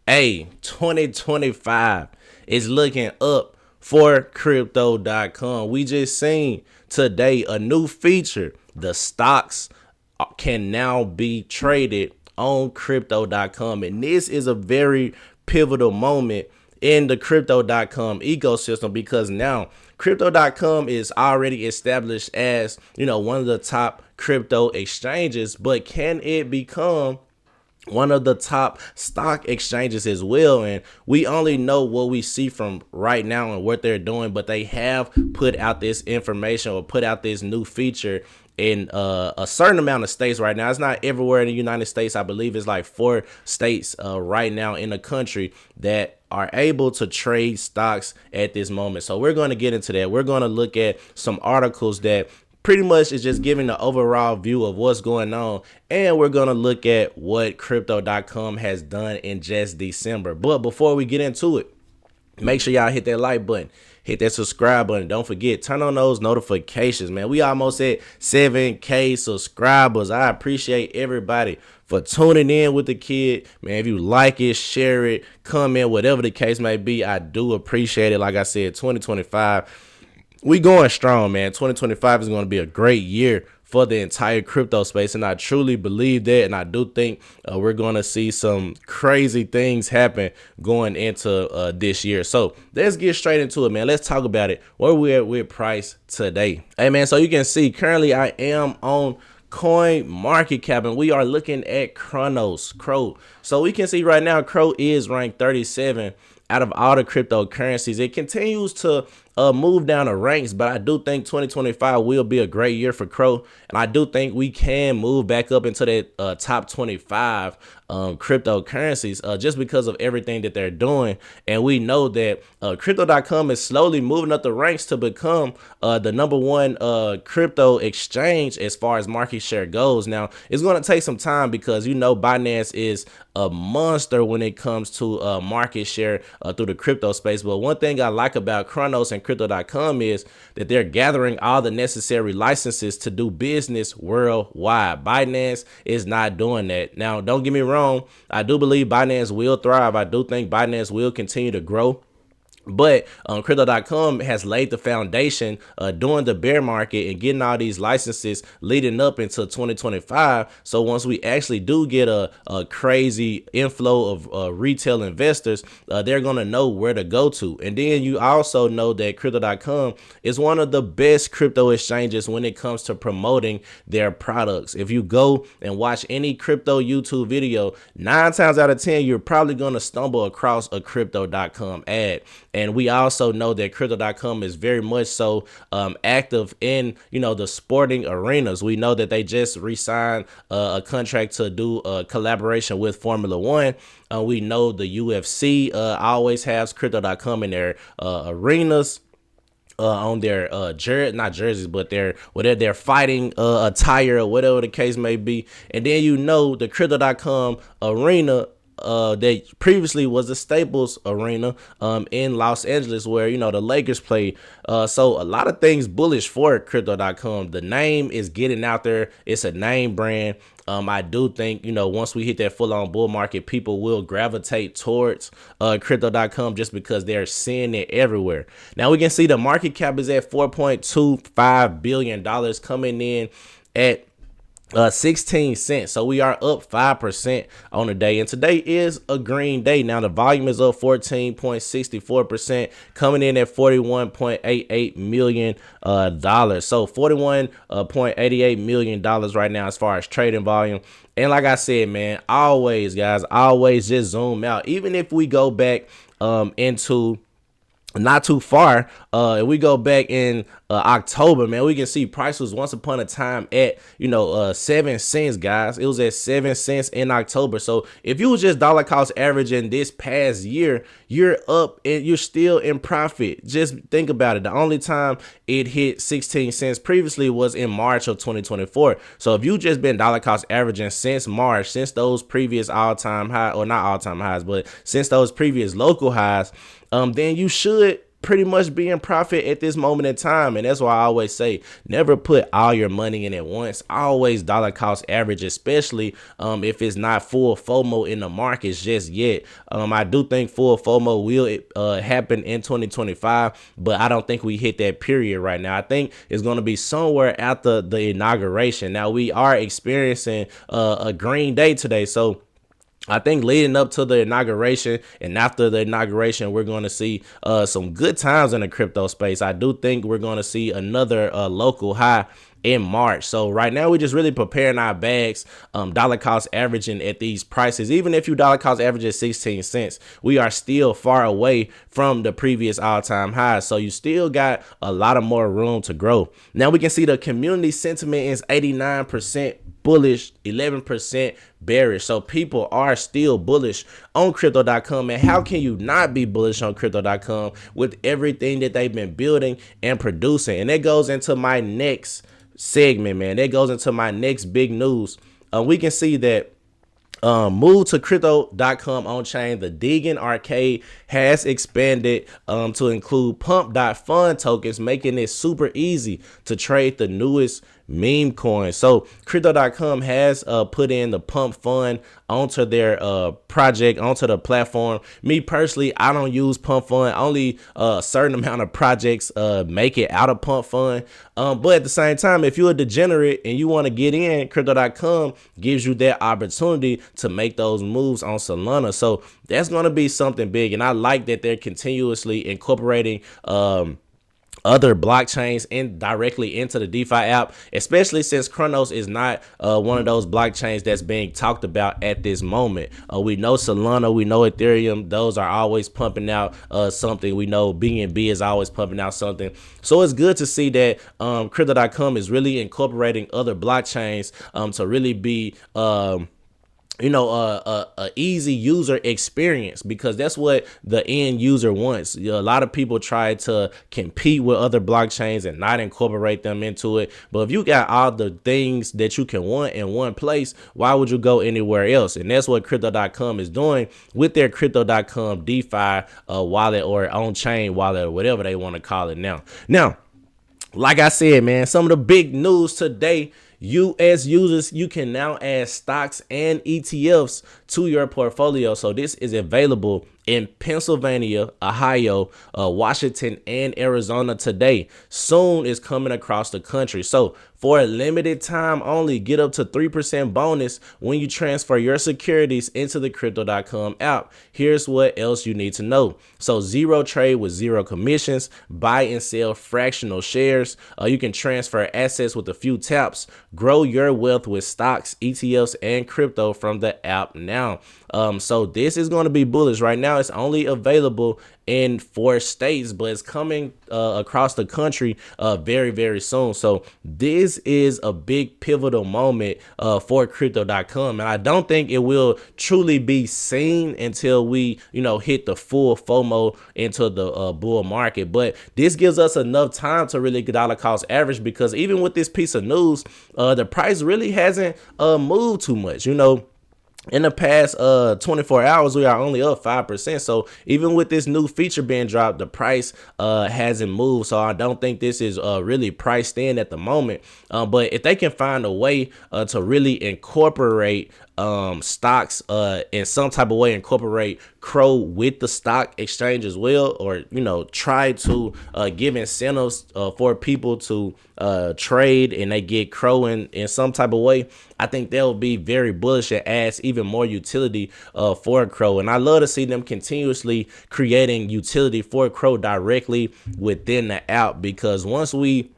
Hey, 2025 is looking up for crypto.com. We just seen today a new feature. The stocks can now be traded on crypto.com. And this is a very pivotal moment in the crypto.com ecosystem because now crypto.com is already established as, one of the top crypto exchanges, but can it become one of the top stock exchanges as well? And we only know what we see from right now and what they're doing, but they have put out this information or put out this new feature in a certain amount of states right now. It's not everywhere in the United States. I believe it's like 4 states right now in the country that are able to trade stocks at this moment. So we're going to get into that. We're going to look at some articles that pretty much is just giving the overall view of what's going on. And we're going to look at what crypto.com has done in just December. But before we get into it, make sure y'all hit that like button, hit that subscribe button. Don't forget, turn on those notifications, man. We almost at 7K subscribers. I appreciate everybody for tuning in with the kid, man. If you like it, share it, comment, whatever the case may be, I do appreciate it. Like I said, 2025, we going strong, man. 2025 is going to be a great year for the entire crypto space, and I truly believe that. And I do think we're going to see some crazy things happen going into this year. So let's get straight into it, man. Let's talk about it. Where we at with price today? Hey, man. So you can see currently I am on Coin Market Cap, and we are looking at CRO. So we can see right now CRO is ranked 37 out of all the cryptocurrencies. It continues to move down the ranks, but I do think 2025 will be a great year for CRO, and I do think we can move back up into that top 25 cryptocurrencies just because of everything that they're doing. And we know that crypto.com is slowly moving up the ranks to become the #1 crypto exchange as far as market share goes. Now, it's going to take some time because Binance is a monster when it comes to market share through the crypto space. But one thing I like about Chronos and crypto.com is that they're gathering all the necessary licenses to do business worldwide. Binance is not doing that. Now, don't get me wrong. I do believe Binance will thrive. I do think Binance will continue to grow. But crypto.com has laid the foundation during the bear market and getting all these licenses leading up into 2025. So once we actually do get a crazy inflow of retail investors, they're going to know where to go to. And then you also know that crypto.com is one of the best crypto exchanges when it comes to promoting their products. If you go and watch any crypto YouTube video, 9 times out of 10, you're probably going to stumble across a crypto.com ad. And we also know that crypto.com is very much so active in, the sporting arenas. We know that they just re-signed a contract to do a collaboration with Formula One. We know the UFC always has crypto.com in their arenas. On their not jerseys, but their fighting attire or whatever the case may be. And then the crypto.com arena that previously was the Staples Arena in Los Angeles, where the Lakers played. So a lot of things bullish for crypto.com. The name is getting out there. It's a name brand. I do think, once we hit that full-on bull market, people will gravitate towards crypto.com just because they're seeing it everywhere. Now we can see the market cap is at $4.25 billion, coming in at 16 cents. So we are up 5% on the day, and today is a green day. Now the volume is up 14.64%, coming in at $41.88 million. So $41.88 million right now as far as trading volume. And like I said, man, always just zoom out. Even if we go back into not too far, if we go back in October, man, we can see price was once upon a time at 7 cents, guys. It was at 7 cents in October. So if you was just dollar cost averaging this past year, you're up and you're still in profit. Just think about it. The only time it hit 16 cents previously was in March of 2024. So if you just been dollar cost averaging since March, since those previous all-time high, or not all-time highs, but since those previous local highs, then you should pretty much be in profit at this moment in time. And that's why I always say never put all your money in at once. Always dollar cost average, especially if it's not full FOMO in the markets just yet. I do think full FOMO will happen in 2025, but I don't think we hit that period right now. I think it's going to be somewhere after the inauguration. Now we are experiencing a green day today, so I think leading up to the inauguration and after the inauguration, we're going to see some good times in the crypto space. I do think we're going to see another local high in March. So right now we're just really preparing our bags, dollar cost averaging at these prices. Even if you dollar cost average at 16 cents, we are still far away from the previous all-time highs. So you still got a lot of more room to grow. Now we can see the community sentiment is 89% bullish, 11% bearish. So people are still bullish on crypto.com. And how can you not be bullish on crypto.com with everything that they've been building and producing? And that goes into my next segment, man. That goes into my next big news. We can see that move to crypto.com on chain. The Degen arcade has expanded to include pump.fund tokens, making it super easy to trade the newest meme coin. So crypto.com has put in the pump fund onto their project, onto the platform. Me personally, I don't use pump fund. Only a certain amount of projects make it out of pump fund. But at the same time, if you're a degenerate and you want to get in, crypto.com gives you that opportunity to make those moves on Solana. So that's going to be something big. And I like that they're continuously incorporating other blockchains directly into the DeFi app, especially since Chronos is not one of those blockchains that's being talked about at this moment. We know Solana, we know Ethereum, those are always pumping out something. We know BNB is always pumping out something. So it's good to see that crypto.com is really incorporating other blockchains to really be a easy user experience, because that's what the end user wants. A lot of people try to compete with other blockchains and not incorporate them into it. But if you got all the things that you can want in one place, why would you go anywhere else? And that's what crypto.com is doing with their crypto.com DeFi wallet, or on-chain wallet, or whatever they want to call it now. Now, like I said, man, some of the big news today: you as users, you can now add stocks and ETFs to your portfolio. So this is available in Pennsylvania, Ohio, Washington, and Arizona today. Soon is coming across the country. So for a limited time only, get up to 3% bonus when you transfer your securities into the crypto.com app. Here's what else you need to know. So zero trade with zero commissions, buy and sell fractional shares. You can transfer assets with a few taps, grow your wealth with stocks, ETFs, and crypto from the app now. So this is going to be bullish. Right now it's only available in 4 states, but it's coming across the country very, very soon. So this is a big pivotal moment for crypto.com, and I don't think it will truly be seen until we hit the full FOMO into the bull market. But this gives us enough time to really get dollar cost average, because even with this piece of news, the price really hasn't moved too much. In the past 24 hours, we are only up 5%. So even with this new feature being dropped, the price hasn't moved. So I don't think this is really priced in at the moment. But if they can find a way to really incorporate stocks in some type of way, incorporate CRO with the stock exchange as well, or try to give incentives for people to trade and they get CRO in some type of way, I think they'll be very bullish and adds even more utility for CRO. And I love to see them continuously creating utility for CRO directly within the app, because once we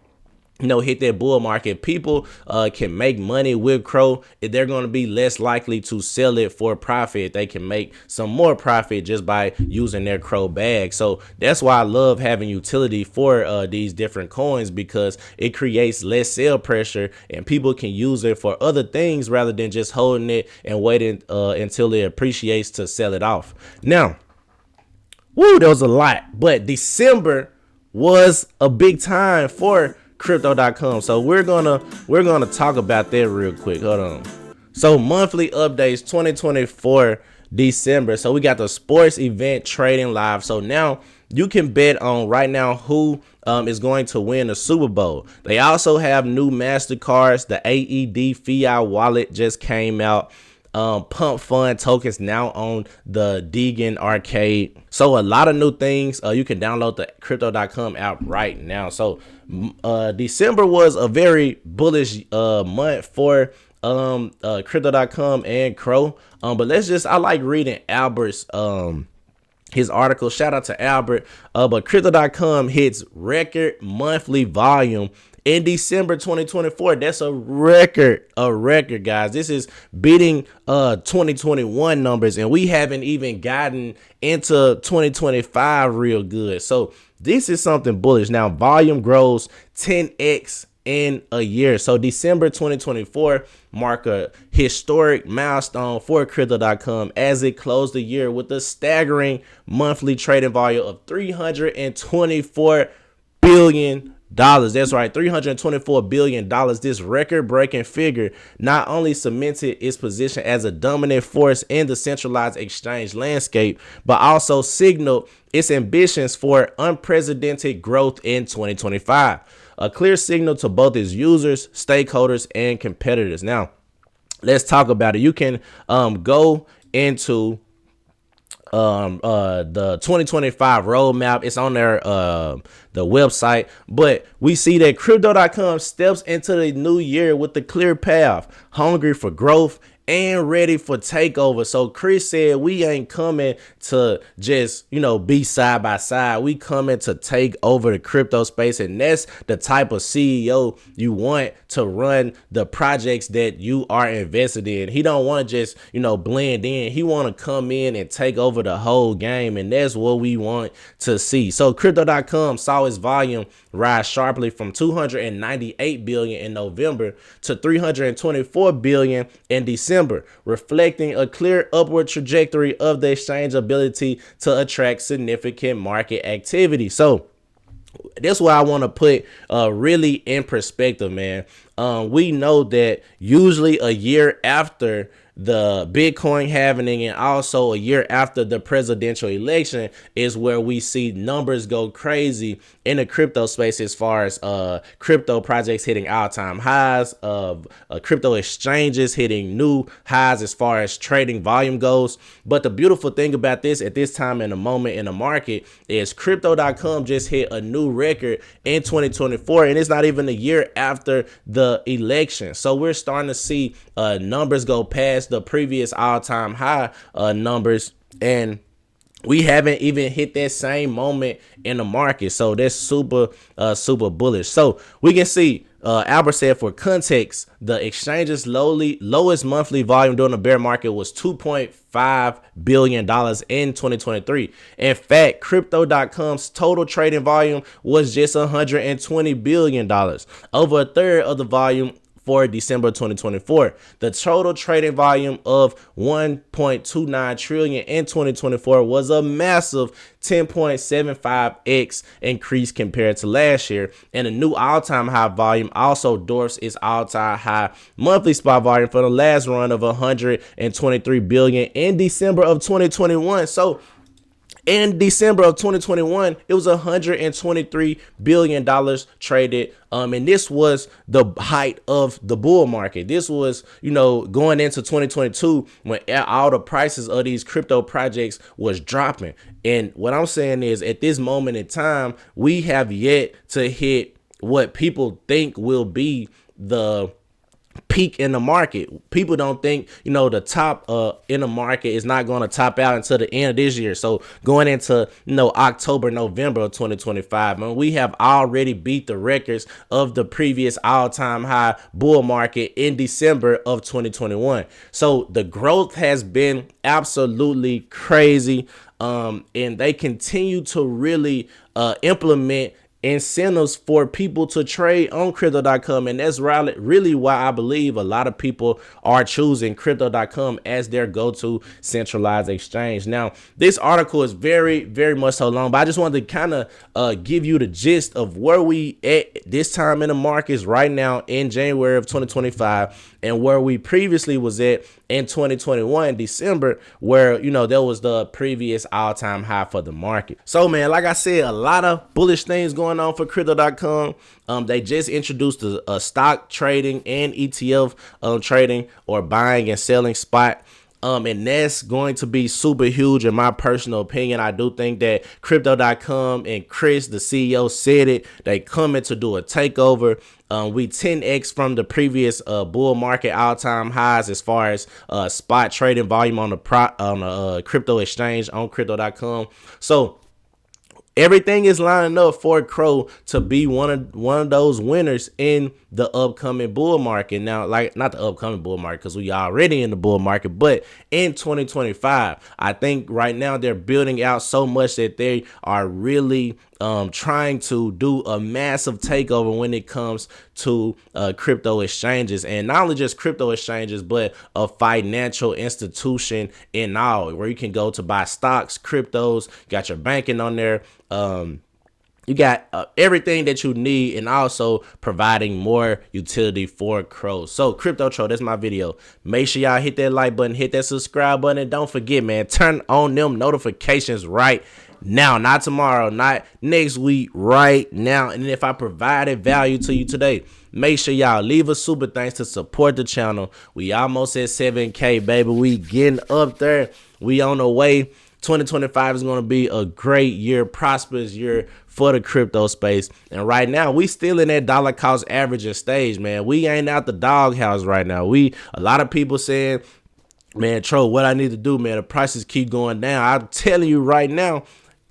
hit that bull market, people can make money with CRO. They're going to be less likely to sell it for profit. They can make some more profit just by using their CRO bag. So that's why I love having utility for these different coins, because it creates less sell pressure and people can use it for other things rather than just holding it and waiting until it appreciates to sell it off. Now, there was a lot, but December was a big time for crypto.com. So we're gonna talk about that real quick. Hold on. So monthly updates 2024 December. So we got the sports event trading live. So now you can bet on right now who is going to win the Super Bowl. They also have new MasterCards. The AED Fiat wallet just came out. Pump fund tokens now on the Degen arcade. So a lot of new things. You can download the crypto.com app right now. So December was a very bullish month for crypto.com and CRO. But I like reading Albert's his article. Shout out to Albert. But crypto.com hits record monthly volume in December 2024. That's a record, guys. This is beating 2021 numbers, and we haven't even gotten into 2025 real good. So this is something bullish. Now volume grows 10x in a year. So December 2024 mark a historic milestone for crypto.com as it closed the year with a staggering monthly trading volume of $324 billion. That's right, $324 billion. This record-breaking figure not only cemented its position as a dominant force in the centralized exchange landscape, but also signaled its ambitions for unprecedented growth in 2025. A clear signal to both its users, stakeholders, and competitors. Now, let's talk about it. You can go into the 2025 roadmap. It's on their the website, but we see that crypto.com steps into the new year with a clear path, hungry for growth and ready for takeover. So Chris said we ain't coming to just, be side by side. We coming to take over the crypto space, and that's the type of CEO you want to run the projects that you are invested in. He don't want to just, blend in. He want to come in and take over the whole game, and that's what we want to see. So crypto.com saw its volume rise sharply from 298 billion in November to 324 billion in December, reflecting a clear upward trajectory of the exchange ability to attract significant market activity. So that's why I want to put really in perspective, man. We know that usually a year after the Bitcoin halving and also a year after the presidential election is where we see numbers go crazy in the crypto space as far as crypto projects hitting all-time highs, of crypto exchanges hitting new highs as far as trading volume goes. But the beautiful thing about this at this time in the moment in the market is crypto.com just hit a new record in 2024, and it's not even a year after the election. So we're starting to see numbers go past the previous all-time high numbers, and we haven't even hit that same moment in the market. So that's super bullish. So we can see Albert said, for context, the exchange's lowest monthly volume during the bear market was $2.5 billion in 2023. In fact, crypto.com's total trading volume was just $120 billion, over a third of the volume for December 2024. The total trading volume of 1.29 trillion in 2024 was a massive 10.75x increase compared to last year, and a new all-time high volume also dwarfs its all-time high monthly spot volume for the last run of 123 billion in December of 2021. So in December of 2021, it was $123 billion traded. And this was the height of the bull market. This was, going into 2022 when all the prices of these crypto projects was dropping. And what I'm saying is, at this moment in time, we have yet to hit what people think will be the peak in the market. People don't think, the top in the market is not going to top out until the end of this year. So going into, October, November of 2025, and we have already beat the records of the previous all-time high bull market in December of 2021. So the growth has been absolutely crazy. And they continue to really implement incentives for people to trade on crypto.com, and that's really why I believe a lot of people are choosing crypto.com as their go-to centralized exchange. Now, this article is very, very much so long, but I just wanted to kind of give you the gist of where we at this time in the markets right now in January of 2025 and where we previously was at in 2021 December, where there was the previous all-time high for the market. So man, like I said, a lot of bullish things going on for crypto.com. They just introduced a stock trading and ETF trading, or buying and selling spot. And that's going to be super huge in my personal opinion. I do think that crypto.com and Chris, the CEO, said it. They coming to do a takeover. We 10x from the previous bull market all-time highs as far as spot trading volume on the crypto exchange on crypto.com. So everything is lining up for CRO to be one of those winners in the upcoming bull market. Now, like, not the upcoming bull market, because we already in the bull market, but in 2025, I think right now they're building out so much that they are really trying to do a massive takeover when it comes to crypto exchanges, and not only just crypto exchanges, but a financial institution in all, where you can go to buy stocks, cryptos, got your banking on there. You got everything that you need, and also providing more utility for CRO. So Crypto Tro, that's my video. Make sure y'all hit that like button, hit that subscribe button, and don't forget, man, turn on them notifications right now, not tomorrow, not next week, right now. And if I provided value to you today, make sure y'all leave a super thanks to support the channel. We almost at 7K, baby. We getting up there. We on the way. 2025 is going to be a great year, prosperous year for the crypto space. And right now, we still in that dollar cost averaging stage, man. We ain't out the doghouse right now. A lot of people saying, man, Tro, what I need to do, man, the prices keep going down. I'm telling you right now,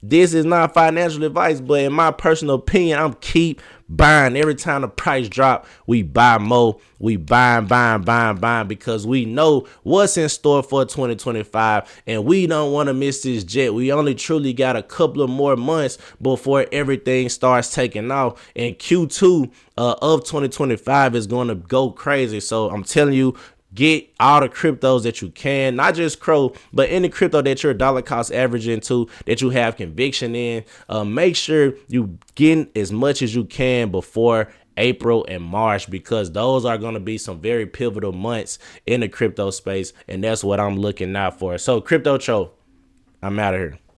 this is not financial advice, but in my personal opinion, I'm keep buying. Every time the price drop, we buy more. We buying, because we know what's in store for 2025, and we don't want to miss this jet. We only truly got a couple of more months before everything starts taking off, and Q2 of 2025 is going to go crazy. So I'm telling you, get all the cryptos that you can, not just CRO, but any crypto that you're dollar cost averaging to, that you have conviction in. Make sure you get as much as you can before April and March, because those are going to be some very pivotal months in the crypto space, and that's what I'm looking out for. So Crypto Tro, I'm out of here.